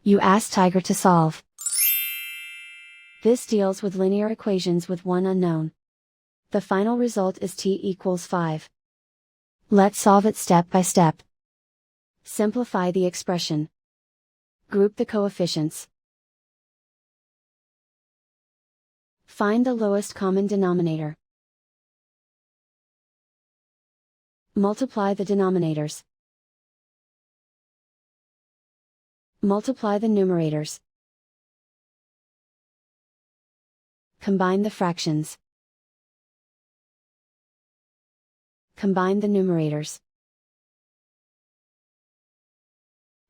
You ask Tiger to solve. This deals with linear equations with one unknown. The final result is t equals 5. Let's solve it step by step. Simplify the expression. Group the coefficients. Find the lowest common denominator. Multiply the denominators. Multiply the numerators. Combine the fractions. Combine the numerators.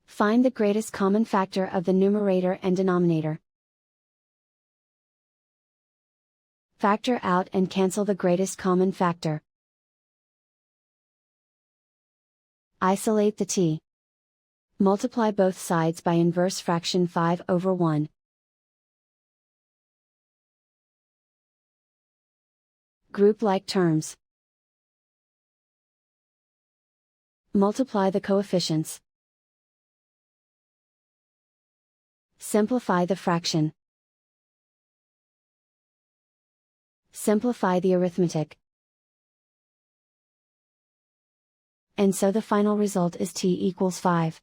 Find the greatest common factor of the numerator and denominator. Factor out and cancel the greatest common factor. Isolate the t. Multiply both sides by inverse fraction 5/1. Group like terms. Multiply the coefficients. Simplify the fraction. Simplify the arithmetic. And so the final result is t equals 5.